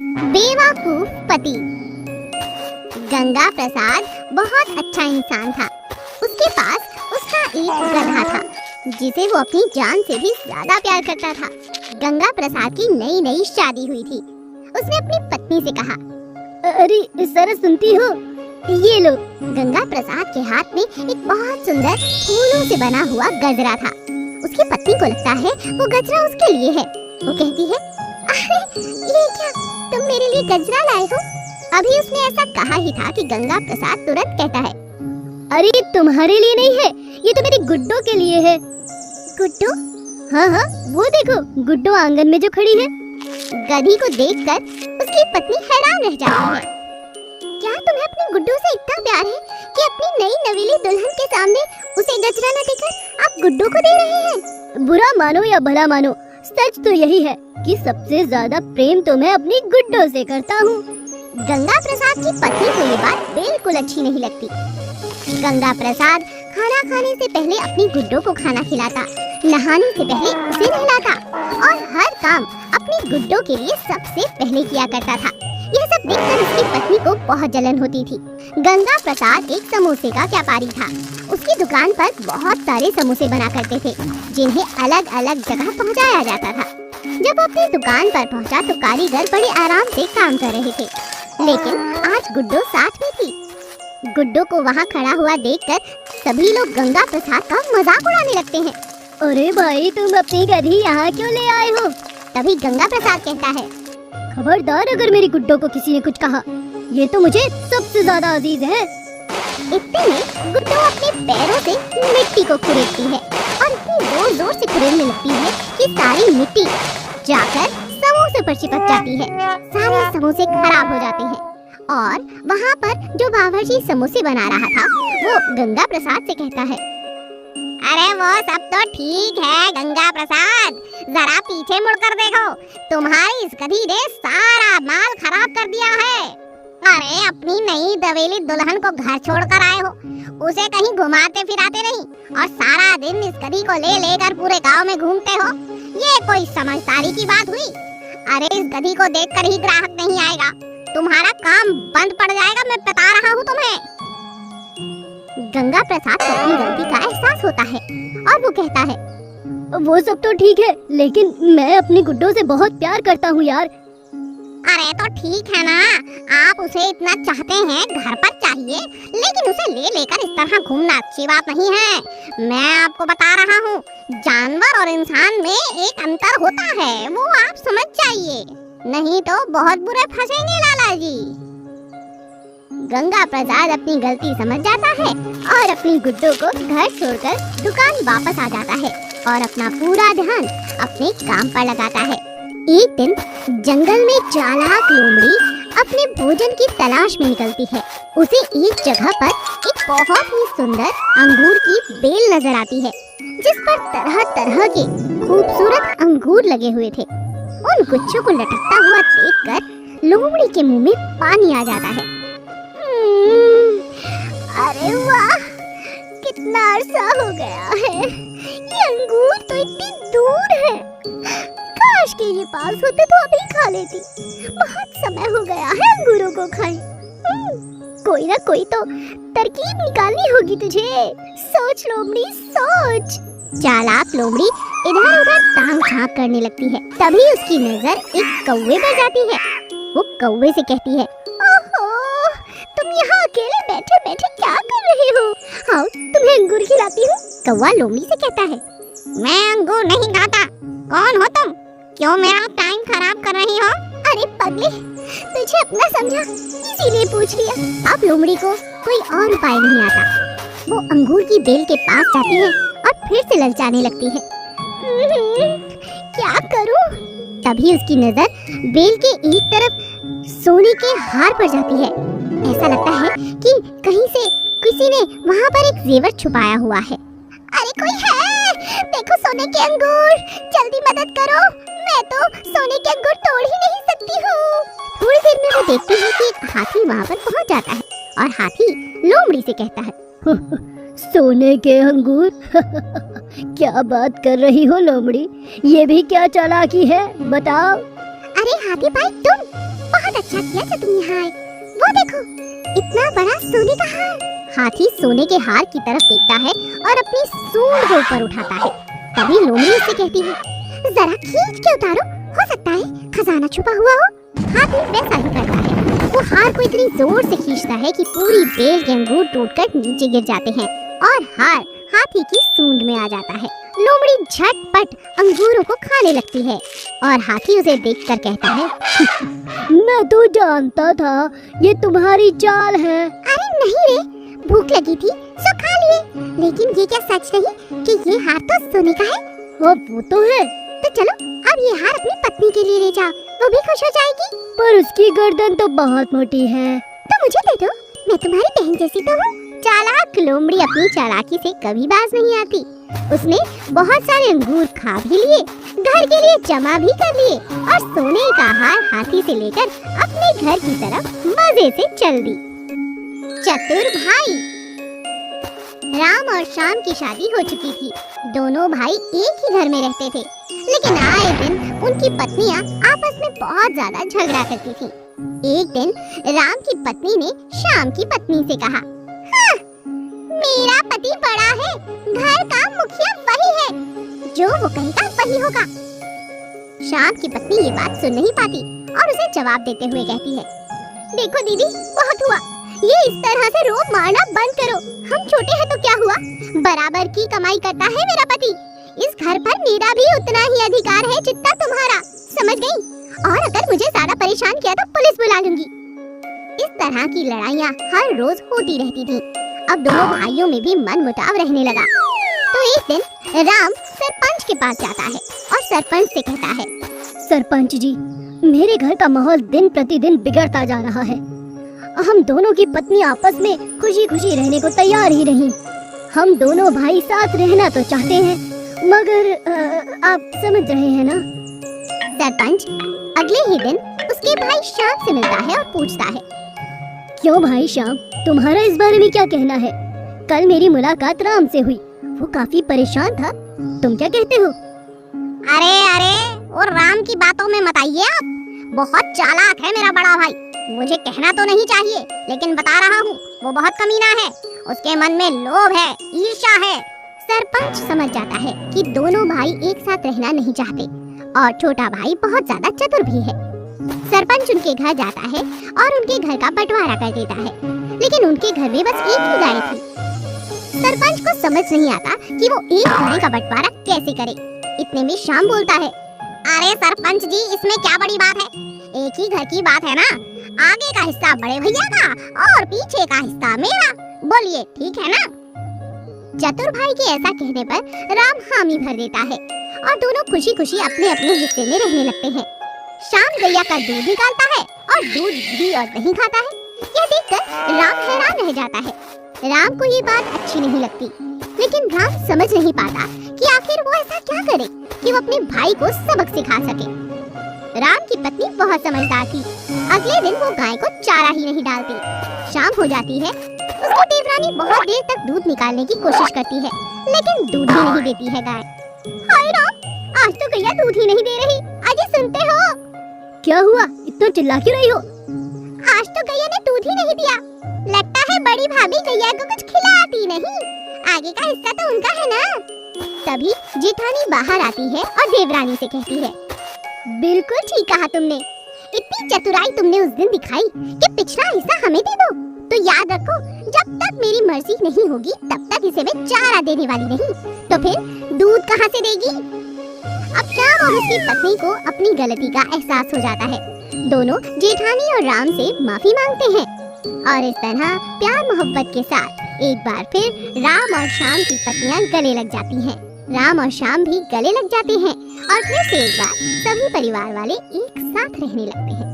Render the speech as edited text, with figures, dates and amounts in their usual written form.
बेवकूफ पति। गंगा प्रसाद बहुत अच्छा इंसान था। उसके पास उसका एक गधा था जिसे वो अपनी जान से भी ज्यादा प्यार करता था। गंगा प्रसाद की नई नई शादी हुई थी। उसने अपनी पत्नी से कहा, अरे सर सुनती हो, ये लो। गंगा प्रसाद के हाथ में एक बहुत सुंदर फूलों से बना हुआ गजरा था। उसकी पत्नी को लगता है वो गजरा उसके लिए है। वो कहती है, अरे ये क्या, तुम मेरे लिए गजरा लाए हो? अभी उसने ऐसा कहा ही था कि गंगा प्रसाद तुरंत कहता है, अरे तुम्हारे लिए नहीं है, ये तो मेरी गुड्डो के लिए है। गुड्डो? हाँ हाँ, वो देखो गुड्डो आंगन में जो खड़ी है। गधी को देखकर उसकी पत्नी हैरान रह जाती है। क्या तुम्हें अपनी गुड्डो से इतना प्यार है कि अपनी नई नवेली दुल्हन के सामने उसे गजरा न देकर आप गुड्डो को दे रहे हैं? बुरा मानो या भला मानो, सच तो यही है कि सबसे ज्यादा प्रेम तो मैं अपनी गुड्डो से करता हूँ। गंगा प्रसाद की पत्नी को ये बात बिल्कुल अच्छी नहीं लगती। गंगा प्रसाद खाना खाने से पहले अपनी गुड्डो को खाना खिलाता, नहाने से पहले उसे नहलाता और हर काम अपनी गुड्डो के लिए सबसे पहले किया करता था। यह सब देखकर उसकी पत्नी को बहुत जलन होती थी। गंगा प्रसाद एक समोसे का व्यापारी था। उसकी दुकान पर बहुत सारे समोसे बना करते थे जिन्हें अलग अलग जगह पहुंचाया जाता था। जब वो अपनी दुकान पर पहुंचा तो कारीगर बड़े आराम से काम कर रहे थे, लेकिन आज गुड्डो साथ में थी। गुड्डो को वहाँ खड़ा हुआ देखकर सभी लोग गंगा प्रसाद का मजाक उड़ाने लगते हैं। अरे भाई, तुम अपनी गधी यहाँ क्यों ले आए हो? तभी गंगा प्रसाद कहता है, खबरदार अगर मेरी गुड्डो को किसी ने कुछ कहा, ये तो मुझे सबसे ज्यादा अजीज है। इतने में गुड्डो अपने पैरों से मिट्टी को खुरेदती है और इतनी जोर जोर से खुरेदने लगती है कि सारी मिट्टी जाकर समोसे पर चिपक जाती है। सारे समोसे खराब हो जाते हैं और वहाँ पर जो बावर्ची समोसे बना रहा था वो गंगा प्रसाद से कहता है, अरे वो सब तो ठीक है गंगा प्रसाद, जरा पीछे मुड़कर देखो, तुम्हारी इस गधी ने सारा माल खराब कर दिया है। अरे अपनी नई दवेली दुल्हन को घर छोड़कर आए हो, उसे कहीं घुमाते फिराते नहीं और सारा दिन इस गधी को ले लेकर पूरे गांव में घूमते हो। ये कोई समझदारी की बात हुई? अरे इस गधी को देखकर ही ग्राहक नहीं आएगा, तुम्हारा काम बंद पड़ जाएगा, मैं बता रहा हूँ तुम्हें। गंगा प्रसाद को अपनी गलती का एहसास होता है और वो कहता है, वो सब तो ठीक है, लेकिन मैं अपनी गुड्डो से बहुत प्यार करता हूँ यार। अरे तो ठीक है ना, आप उसे इतना चाहते हैं, घर पर चाहिए, लेकिन उसे ले लेकर इस तरह घूमना अच्छी बात नहीं है। मैं आपको बता रहा हूँ, जानवर और इंसान में एक अंतर होता है, वो आप समझ जाइए, नहीं तो बहुत बुरे फंसेंगे लाला जी। गंगा प्रसाद अपनी गलती समझ जाता है और अपनी गुड्डो को घर छोड़कर दुकान वापस आ जाता है और अपना पूरा ध्यान अपने काम पर लगाता है। एक दिन जंगल में चालाक लोमड़ी अपने भोजन की तलाश में निकलती है। उसे एक जगह पर एक बहुत ही सुंदर अंगूर की बेल नजर आती है जिस पर तरह तरह के खूबसूरत अंगूर लगे हुए थे। उन गुच्छों को लटकता हुआ देखकर लोमड़ी के मुंह में पानी आ जाता है। अरे वाह, कितना अरसा हो गया है, ये अंगूर तो इतनी दूर है, काश के ये पास होते तो अभी खा लेती। बहुत समय हो गया है अंगूरों को खाए। कोई ना कोई तो तरकीब निकालनी होगी तुझे, सोच लोमड़ी सोच। चालाक लोमड़ी इधर उधर ताक झांक करने लगती है। तभी उसकी नजर एक कौवे पर जाती है। वो कौवे से कहती है, ओहो, तुम यहाँ अकेले बैठे बैठे क्या कर रहे हो? आओ तुम्हें अंगूर खिलाती हूँ। कौवा लोमड़ी से कहता है, मैं अंगूर नहीं खाता, कौन हो तुम? क्यों मेरा टाइम खराब कर रही हो? अरे पगले, तुझे अपना समझा इसीलिए पूछ लिया। अब लोमड़ी को कोई और उपाय नहीं आता। वो अंगूर की बेल के पास जाती है और फिर से ललचाने लगती है। क्या करूं? तभी उसकी नजर बेल के एक तरफ सोने के हार पर जाती है। ऐसा लगता है कि कहीं से किसी ने वहाँ पर एक जेवर छुपाया हुआ है। अरे कोई है? देखो सोने के अंगूर, जल्दी मदद करो, मैं तो सोने के अंगूर तोड़ ही नहीं सकती हूँ। थोड़ी देर में वो देखती है कि एक हाथी वहाँ पर पहुँच जाता है और हाथी लोमड़ी से कहता है, सोने के अंगूर क्या बात कर रही हो लोमड़ी, ये भी क्या चालाकी है, बताओ। अरे हाथी भाई, तुम बहुत अच्छा किया जो तुम यहाँ आए। वो देखो, इतना बड़ा सोने का हार। हाथी सोने के हार की तरफ देखता है और अपनी सूंड को ऊपर उठाता है। तभी लोमड़ी उससे कहती है, जरा खींच के उतारो, हो सकता है खजाना छुपा हुआ हो। हाथी वैसा ही करता है। वो हार को इतनी जोर से खींचता है कि पूरी बेल के अंगूर टूटकर नीचे गिर जाते हैं और हार हाथी की सूंड में आ जाता है। लोमड़ी झटपट अंगूरों को खाने लगती है और हाथी उसे देखकर कहता है, मैं तो जानता था ये तुम्हारी चाल है। अरे नहीं रे, भूख लगी थी सो खा लिए। लेकिन ये क्या सच नहीं कि ये हार तो सोने का है? वो तो है, तो चलो अब ये हार अपनी पत्नी के लिए ले जाओ, वो भी खुश हो जाएगी। पर उसकी गर्दन तो बहुत मोटी है। तो मुझे दे दो, मैं तुम्हारी बहन जैसी तो हूँ। चालाक लोमड़ी अपनी चालाकी से कभी बाज नहीं आती। उसने बहुत सारे अंगूर खा भी लिए, घर के लिए जमा भी कर लिए और सोने का हार हाथी से लेकर अपने घर की तरफ मजे से चल दी। चतुर भाई। राम और श्याम की शादी हो चुकी थी। दोनों भाई एक ही घर में रहते थे, लेकिन आए दिन उनकी पत्नियां आपस में बहुत ज्यादा झगड़ा करती थीं। एक दिन राम की पत्नी ने श्याम की पत्नी से कहा, हाँ, मेरा पति बड़ा है, घर का मुखिया वही है, जो वो कहेगा वही होगा। श्याम की पत्नी ये बात सुन नहीं पाती और उसे जवाब देते हुए कहती है, देखो दीदी, बहुत हुआ, ये इस तरह से रोब मारना बंद करो। हम छोटे हैं तो क्या हुआ, बराबर की कमाई करता है मेरा पति। इस घर पर मेरा भी उतना ही अधिकार है जितना तुम्हारा, समझ गई? और अगर मुझे ज्यादा परेशान किया तो पुलिस बुला लूंगी। इस तरह की लड़ाइयाँ हर रोज होती रहती थी। अब दोनों भाइयों में भी मनमुटाव रहने लगा। तो एक दिन राम सरपंच के पास जाता है और सरपंच से कहता है, सरपंच जी, मेरे घर का माहौल दिन प्रतिदिन बिगड़ता जा रहा है। हम दोनों की पत्नी आपस में खुशी खुशी रहने को तैयार ही नहीं। हम दोनों भाई साथ रहना तो चाहते हैं, मगर आप समझ रहे हैं ना। सरपंच अगले ही दिन उसके भाई श्याम से मिलता है और पूछता है, क्यों भाई श्याम, तुम्हारा इस बारे में क्या कहना है? कल मेरी मुलाकात राम से हुई, वो काफी परेशान था, तुम क्या कहते हो? अरे अरे, वो राम की बातों में मत आइए आप, बहुत चालाक है मेरा बड़ा भाई। मुझे कहना तो नहीं चाहिए, लेकिन बता रहा हूँ, वो बहुत कमीना है। उसके मन में लोभ है, ईर्ष्या है। सरपंच समझ जाता है कि दोनों भाई एक साथ रहना नहीं चाहते और छोटा भाई बहुत ज्यादा चतुर भी है। सरपंच उनके घर जाता है और उनके घर का बंटवारा कर देता है, लेकिन उनके घर में बस एक ही गाय थी। सरपंच को समझ नहीं आता कि वो एक गाय का बंटवारा कैसे करे। इतने में श्याम बोलता है, अरे सरपंच जी, इसमें क्या बड़ी बात है, एक ही घर की बात है ना। आगे का हिस्सा बड़े भैया का और पीछे का हिस्सा मेरा, बोलिए ठीक है ना? चतुर भाई के ऐसा कहने पर राम हामी भर देता है और दोनों खुशी खुशी अपने अपने हिस्से में रहने लगते हैं। श्याम गैया का दूध निकालता है और दूध, घी और दही खाता है। यह देखकर राम हैरान रह जाता है। राम को ये बात अच्छी नहीं लगती, लेकिन राम समझ नहीं पाता कि आखिर वो ऐसा क्या करे कि वो अपने भाई को सबक सिखा सके। राम की पत्नी बहुत समझदार थी। अगले दिन वो गाय को चारा ही नहीं डालती। शाम हो जाती है, उसकी देवरानी बहुत देर तक दूध निकालने की कोशिश करती है, लेकिन दूध ही नहीं देती है गाय। हाय राम, आज तो गैया दूध ही नहीं दे रही। अजय सुनते हो? क्या हुआ, इतना चिल्ला क्यों रही हो? आज तो गैया ने दूध ही नहीं दिया। लगता है बड़ी भाभी गैया को कुछ खिलाती नहीं। आगे का हिस्सा तो उनका है ना। तभी जेठानी बाहर आती है और देवरानी से कहती है, बिल्कुल ठीक कहा तुमने। इतनी चतुराई तुमने उस दिन दिखाई कि पिछला हिस्सा हमें दे दो। तो याद रखो, जब तक मेरी मर्जी नहीं होगी तब तक इसे मैं चारा देने वाली नहीं। तो फिर दूध कहाँ से देगी? अब श्याम और उसकी पत्नी को अपनी गलती का एहसास हो जाता है। दोनों जेठानी और राम से माफी मांगते हैं और इस तरह प्यार मोहब्बत के साथ एक बार फिर राम और श्याम की पत्नियां गले लग जाती हैं। राम और श्याम भी गले लग जाते हैं और फिर से एक बार सभी परिवार वाले एक साथ रहने लगते हैं।